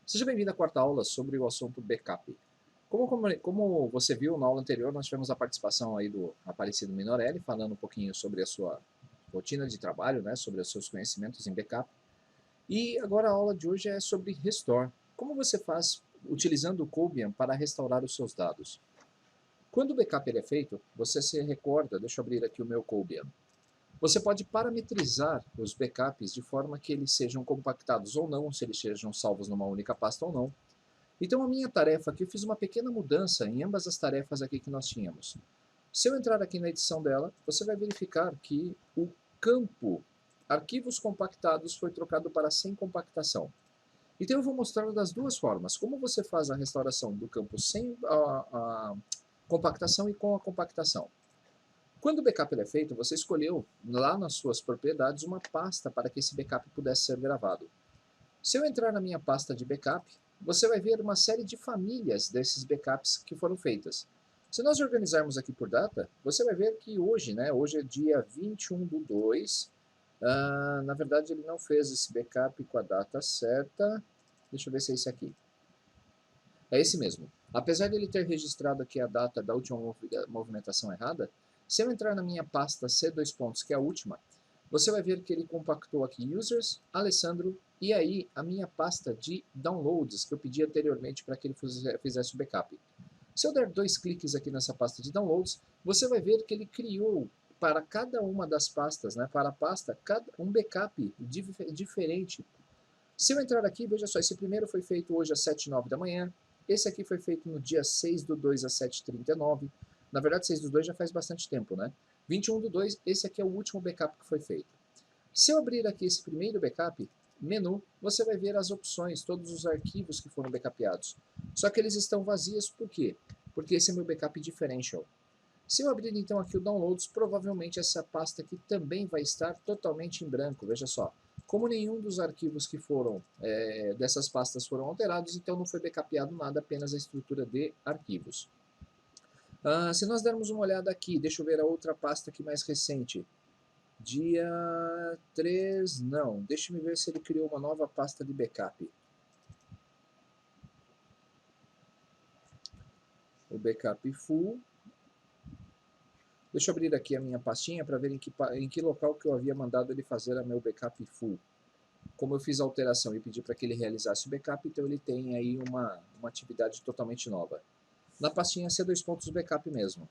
Seja bem-vindo à quarta aula sobre o assunto backup. Como você viu na aula anterior, nós tivemos a participação aí do Aparecido Minorelli, falando um pouquinho sobre a sua rotina de trabalho, né, sobre os seus conhecimentos em backup. E agora a aula de hoje é sobre restore. Como você faz utilizando o Cobian para restaurar os seus dados? Quando o backup ele é feito, você se recorda, deixa eu abrir aqui o meu Cobian. Você pode parametrizar os backups de forma que eles sejam compactados ou não, se eles sejam salvos numa única pasta ou não. Então a minha tarefa aqui, eu fiz uma pequena mudança em ambas as tarefas aqui que nós tínhamos. Se eu entrar aqui na edição dela, você vai verificar que o campo arquivos compactados foi trocado para sem compactação. Então eu vou mostrar das duas formas, como você faz a restauração do campo sem a compactação e com a compactação. Quando o backup é feito, você escolheu lá nas suas propriedades uma pasta para que esse backup pudesse ser gravado. Se eu entrar na minha pasta de backup, você vai ver uma série de famílias desses backups que foram feitas. Se nós organizarmos aqui por data, você vai ver que hoje, né, hoje é dia 21/2, na verdade ele não fez esse backup com a data certa, deixa eu ver se é esse aqui. É esse mesmo. Apesar de ele ter registrado aqui a data da última movimentação errada, se eu entrar na minha pasta C2 pontos, que é a última, você vai ver que ele compactou aqui users, Alessandro, e aí a minha pasta de downloads, que eu pedi anteriormente para que ele fizesse o backup. Se eu der dois cliques aqui nessa pasta de downloads, você vai ver que ele criou para cada uma das pastas, né, para a pasta, um backup diferente. Se eu entrar aqui, veja só, esse primeiro foi feito hoje às 7h09 da manhã, esse aqui foi feito no dia 6/2 às 7h39, na verdade 6/2 já faz bastante tempo, né? 21/2, esse aqui é o último backup que foi feito. Se eu abrir aqui esse primeiro backup, menu, você vai ver as opções, todos os arquivos que foram backupados. Só que eles estão vazios, por quê? Porque esse é meu backup differential. Se eu abrir então aqui o Downloads, provavelmente essa pasta aqui também vai estar totalmente em branco, veja só. Como nenhum dos arquivos que foram dessas pastas foram alterados, então não foi backupeado nada, apenas a estrutura de arquivos. Se nós dermos uma olhada aqui, deixa eu ver a outra pasta aqui mais recente. Dia 3, não, deixa eu ver se ele criou uma nova pasta de backup. O backup full. Deixa eu abrir aqui a minha pastinha para ver em que local que eu havia mandado ele fazer a meu backup full. Como eu fiz a alteração e pedi para que ele realizasse o backup, então ele tem aí uma atividade totalmente nova. Na pastinha C2 pontos backup mesmo.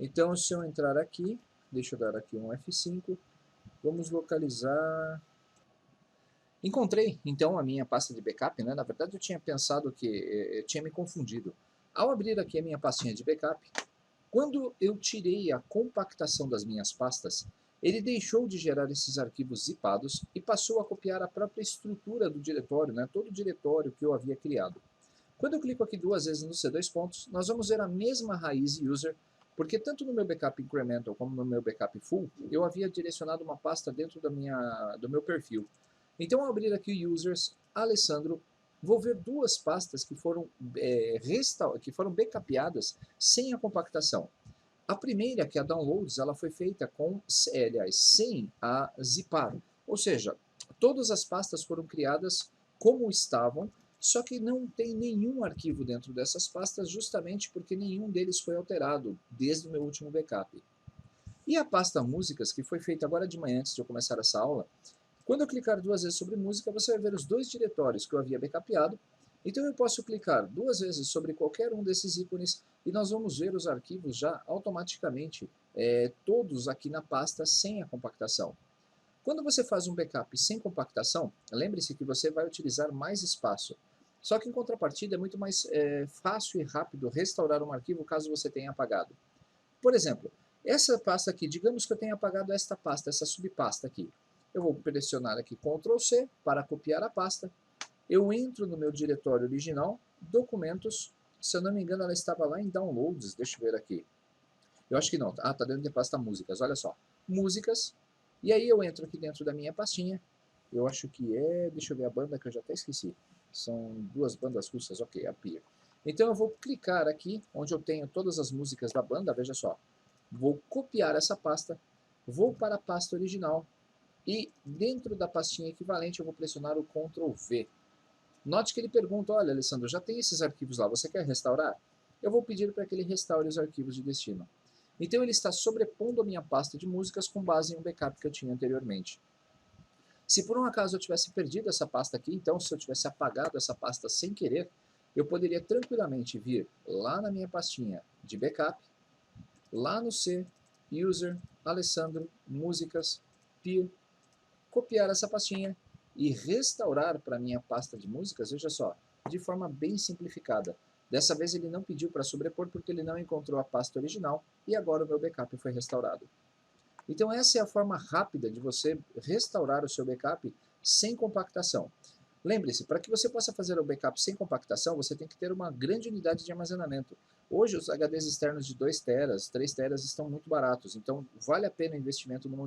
Então se eu entrar aqui, deixa eu dar aqui um F5, vamos localizar... Encontrei então a minha pasta de backup, né? Na verdade eu tinha pensado que eu tinha me confundido. Ao abrir aqui a minha pastinha de backup, quando eu tirei a compactação das minhas pastas, ele deixou de gerar esses arquivos zipados e passou a copiar a própria estrutura do diretório, né, todo o diretório que eu havia criado. Quando eu clico aqui duas vezes no C2 pontos, nós vamos ver a mesma raiz user, porque tanto no meu backup incremental como no meu backup full, eu havia direcionado uma pasta dentro do meu perfil. Então, ao abrir aqui o users, Alessandro, vou ver duas pastas que foram backupeadas sem a compactação. A primeira, que é a Downloads, ela foi feita aliás, sem a zipar. Ou seja, todas as pastas foram criadas como estavam, só que não tem nenhum arquivo dentro dessas pastas, justamente porque nenhum deles foi alterado desde o meu último backup. E a pasta músicas, que foi feita agora de manhã, antes de eu começar essa aula, quando eu clicar duas vezes sobre música, você vai ver os dois diretórios que eu havia backupeado. Então eu posso clicar duas vezes sobre qualquer um desses ícones e nós vamos ver os arquivos já automaticamente, todos aqui na pasta sem a compactação. Quando você faz um backup sem compactação, lembre-se que você vai utilizar mais espaço. Só que em contrapartida é muito mais fácil e rápido restaurar um arquivo caso você tenha apagado. Por exemplo, essa pasta aqui, digamos que eu tenha apagado esta pasta, essa subpasta aqui. Eu vou pressionar aqui Ctrl C para copiar a pasta. Eu entro no meu diretório original, documentos, se eu não me engano ela estava lá em downloads, deixa eu ver aqui. Eu acho que não, está dentro da pasta músicas, olha só. Músicas, e aí eu entro aqui dentro da minha pastinha, eu acho que deixa eu ver a banda que eu já até esqueci. São duas bandas russas, ok, a Pia. Então eu vou clicar aqui, onde eu tenho todas as músicas da banda, veja só. Vou copiar essa pasta, vou para a pasta original, e dentro da pastinha equivalente eu vou pressionar o Ctrl V. Note que ele pergunta, olha, Alessandro, já tem esses arquivos lá, você quer restaurar? Eu vou pedir para que ele restaure os arquivos de destino. Então ele está sobrepondo a minha pasta de músicas com base em um backup que eu tinha anteriormente. Se por um acaso eu tivesse perdido essa pasta aqui, então se eu tivesse apagado essa pasta sem querer, eu poderia tranquilamente vir lá na minha pastinha de backup, lá no C, User, Alessandro, Músicas, Peer, copiar essa pastinha e restaurar para a minha pasta de músicas, veja só, de forma bem simplificada. Dessa vez ele não pediu para sobrepor porque ele não encontrou a pasta original e agora o meu backup foi restaurado. Então essa é a forma rápida de você restaurar o seu backup sem compactação. Lembre-se, para que você possa fazer o backup sem compactação, você tem que ter uma grande unidade de armazenamento. Hoje os HDs externos de 2 teras, 3 teras estão muito baratos, então vale a pena o investimento numa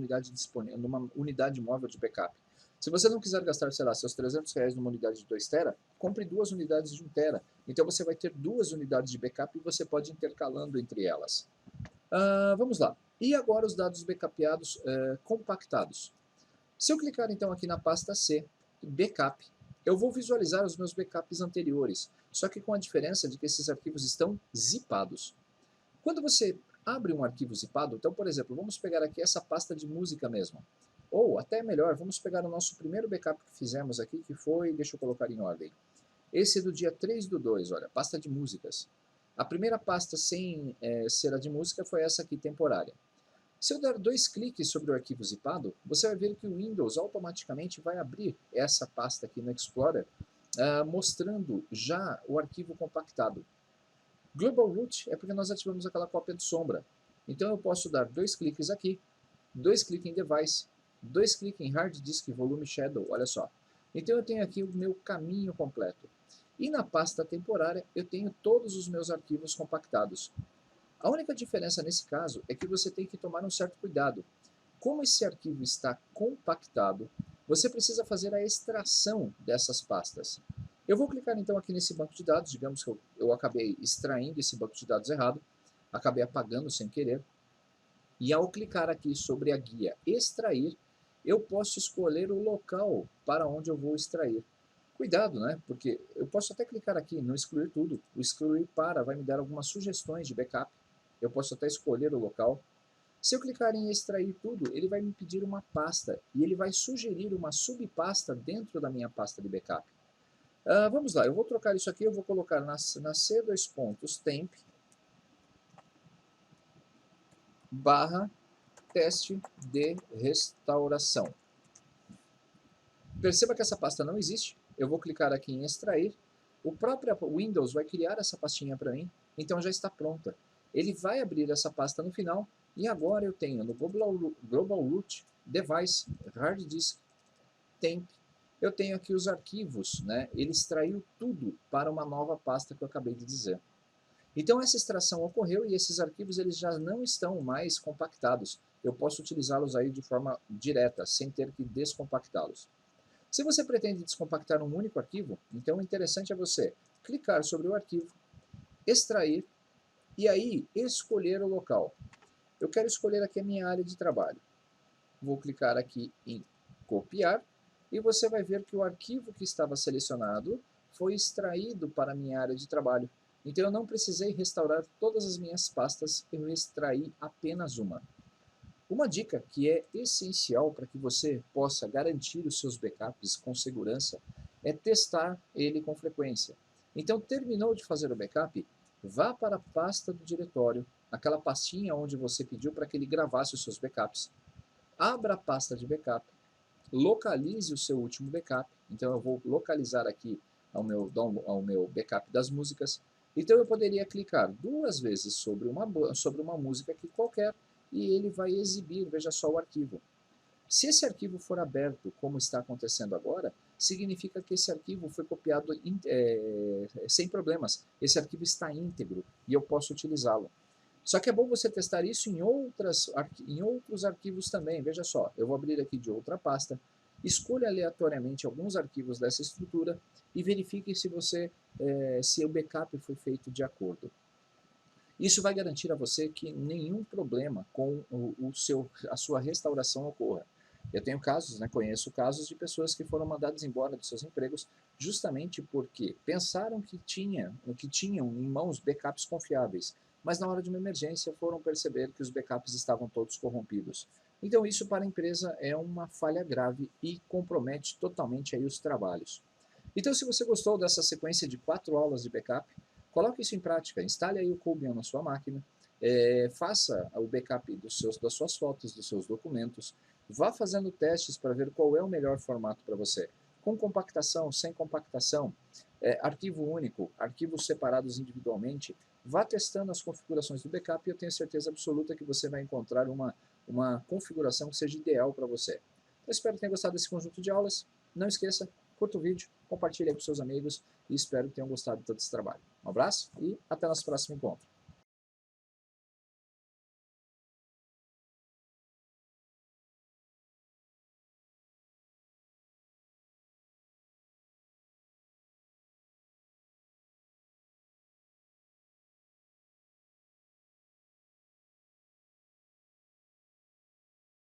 unidade móvel de backup. Se você não quiser gastar, sei lá, seus R$ 300 numa unidade de 2 tera, compre 2 unidades de 1 tera. Então você vai ter 2 unidades de backup e você pode ir intercalando entre elas. Vamos lá. E agora os dados backupeados compactados. Se eu clicar então aqui na pasta C, Backup, eu vou visualizar os meus backups anteriores, só que com a diferença de que esses arquivos estão zipados. Quando você abre um arquivo zipado, então, por exemplo, vamos pegar aqui essa pasta de música mesmo. Ou, até melhor, vamos pegar o nosso primeiro backup que fizemos aqui, que foi, deixa eu colocar em ordem. Esse é do dia 3/2, olha, pasta de músicas. A primeira pasta sem ser a de música foi essa aqui, temporária. Se eu der 2 cliques sobre o arquivo zipado, você vai ver que o Windows automaticamente vai abrir essa pasta aqui no Explorer, mostrando já o arquivo compactado. Global Root é porque nós ativamos aquela cópia de sombra. Então eu posso dar 2 cliques aqui, 2 cliques em Device, 2 cliques em Hard Disk Volume Shadow, olha só. Então eu tenho aqui o meu caminho completo. E na pasta temporária eu tenho todos os meus arquivos compactados. A única diferença nesse caso é que você tem que tomar um certo cuidado. Como esse arquivo está compactado, você precisa fazer a extração dessas pastas. Eu vou clicar então aqui nesse banco de dados, digamos que eu acabei extraindo esse banco de dados errado, acabei apagando sem querer, e ao clicar aqui sobre a guia extrair, eu posso escolher o local para onde eu vou extrair. Cuidado, né? Porque eu posso até clicar aqui, não excluir tudo. O excluir para vai me dar algumas sugestões de backup. Eu posso até escolher o local. Se eu clicar em extrair tudo, ele vai me pedir uma pasta e ele vai sugerir uma subpasta dentro da minha pasta de backup. Vamos lá, eu vou trocar isso aqui, eu vou colocar na C2 temp barra teste de restauração. Perceba que essa pasta não existe. Eu vou clicar aqui em extrair. O próprio Windows vai criar essa pastinha para mim, então já está pronta. Ele vai abrir essa pasta no final e agora eu tenho no Global Root, Device, Hard Disk, Temp, eu tenho aqui os arquivos, né? Ele extraiu tudo para uma nova pasta que eu acabei de dizer. Então essa extração ocorreu e esses arquivos eles já não estão mais compactados. Eu posso utilizá-los aí de forma direta, sem ter que descompactá-los. Se você pretende descompactar um único arquivo, então o interessante é você clicar sobre o arquivo, extrair e aí escolher o local. Eu quero escolher aqui a minha área de trabalho. Vou clicar aqui em copiar e você vai ver que o arquivo que estava selecionado foi extraído para a minha área de trabalho. Então eu não precisei restaurar todas as minhas pastas, eu extraí apenas uma. Uma dica que é essencial para que você possa garantir os seus backups com segurança é testar ele com frequência. Então, terminou de fazer o backup, vá para a pasta do diretório, aquela pastinha onde você pediu para que ele gravasse os seus backups. Abra a pasta de backup, localize o seu último backup. Então, eu vou localizar aqui ao meu backup das músicas. Então, eu poderia clicar 2 vezes sobre uma música aqui qualquer e ele vai exibir, veja só, o arquivo. Se esse arquivo for aberto, como está acontecendo agora, significa que esse arquivo foi copiado sem problemas. Esse arquivo está íntegro e eu posso utilizá-lo. Só que é bom você testar isso em outros arquivos também. Veja só, eu vou abrir aqui de outra pasta, escolha aleatoriamente alguns arquivos dessa estrutura e verifique se o backup foi feito de acordo. Isso vai garantir a você que nenhum problema com a sua restauração ocorra. Eu tenho casos, né, conheço casos de pessoas que foram mandadas embora dos seus empregos justamente porque pensaram que tinham em mãos backups confiáveis, mas na hora de uma emergência foram perceber que os backups estavam todos corrompidos. Então isso para a empresa é uma falha grave e compromete totalmente aí os trabalhos. Então se você gostou dessa sequência de 4 aulas de backup, coloque isso em prática, instale aí o Kubion na sua máquina, faça o backup das suas fotos, dos seus documentos, vá fazendo testes para ver qual é o melhor formato para você. Com compactação, sem compactação, arquivo único, arquivos separados individualmente, vá testando as configurações do backup e eu tenho certeza absoluta que você vai encontrar uma configuração que seja ideal para você. Eu espero que tenha gostado desse conjunto de aulas. Não esqueça, curta o vídeo, compartilhe aí com seus amigos e espero que tenham gostado de todo esse trabalho. Um abraço e até nosso próximo encontro.